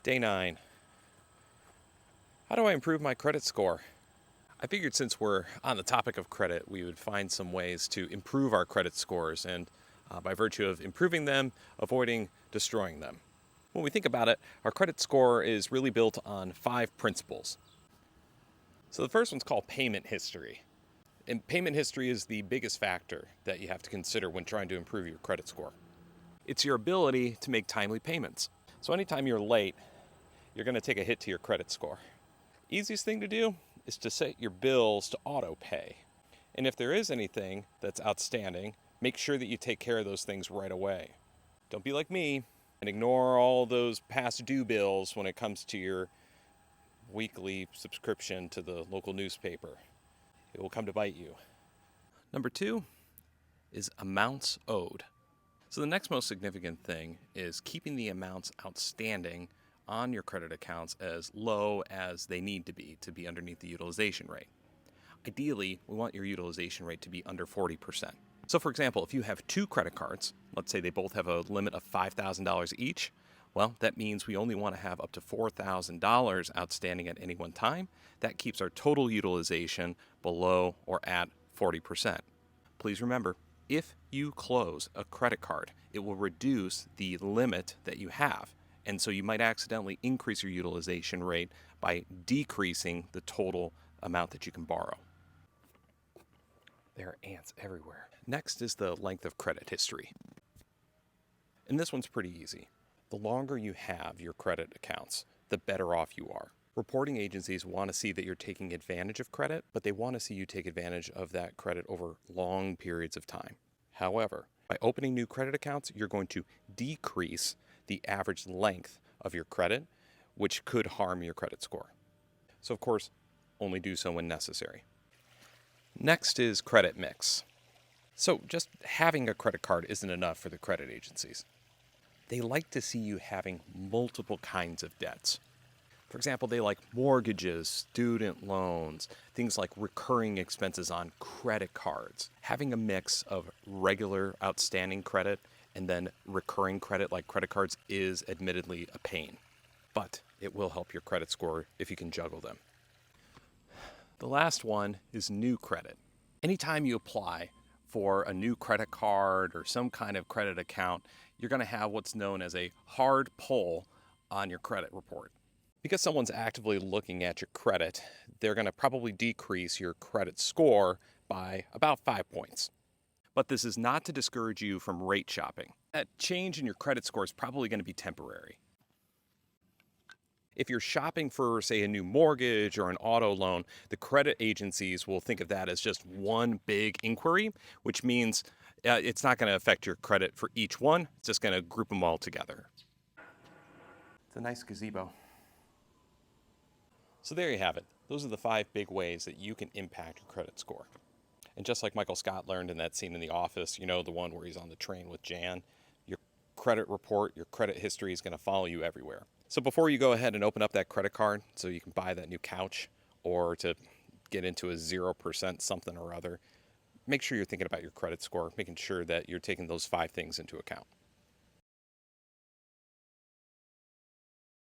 Day 9. How do I improve my credit score? I figured since we're on the topic of credit, we would find some ways to improve our credit scores and by virtue of improving them, avoiding destroying them. When we think about it, our credit score is really built on 5 principles. So the first one's called payment history. And payment history is the biggest factor that you have to consider when trying to improve your credit score. It's your ability to make timely payments. So anytime you're late, you're going to take a hit to your credit score. Easiest thing to do is to set your bills to auto pay. And if there is anything that's outstanding, make sure that you take care of those things right away. Don't be like me and ignore all those past due bills when it comes to your weekly subscription to the local newspaper. It will come to bite you. Number 2 is amounts owed. So the next most significant thing is keeping the amounts outstanding on your credit accounts as low as they need to be underneath the utilization rate. Ideally, we want your utilization rate to be under 40%. So for example, if you have 2 credit cards, let's say they both have a limit of $5,000 each, well, that means we only want to have up to $4,000 outstanding at any one time. That keeps our total utilization below or at 40%. Please remember, if you close a credit card, it will reduce the limit that you have. And so you might accidentally increase your utilization rate by decreasing the total amount that you can borrow. There are ants everywhere. Next is the length of credit history. And this one's pretty easy. The longer you have your credit accounts, the better off you are. Reporting agencies want to see that you're taking advantage of credit, but they want to see you take advantage of that credit over long periods of time. However, by opening new credit accounts, you're going to decrease the average length of your credit, which could harm your credit score. So of course, only do so when necessary. Next is credit mix. So just having a credit card isn't enough for the credit agencies. They like to see you having multiple kinds of debts. For example, they like mortgages, student loans, things like recurring expenses on credit cards. Having a mix of regular outstanding credit and then recurring credit like credit cards is admittedly a pain, but it will help your credit score if you can juggle them. The last one is new credit. Anytime you apply for a new credit card or some kind of credit account, you're going to have what's known as a hard pull on your credit report. Because someone's actively looking at your credit, they're going to probably decrease your credit score by about 5 points. But this is not to discourage you from rate shopping. That change in your credit score is probably going to be temporary. If you're shopping for, say, a new mortgage or an auto loan, the credit agencies will think of that as just one big inquiry, which means it's not going to affect your credit for each one. It's just going to group them all together. It's a nice gazebo. So there you have it. Those are the 5 big ways that you can impact your credit score. And just like Michael Scott learned in that scene in The Office, you know, the one where he's on the train with Jan, your credit report, your credit history is going to follow you everywhere. So before you go ahead and open up that credit card so you can buy that new couch or to get into a 0% something or other, make sure you're thinking about your credit score, making sure that you're taking those 5 things into account.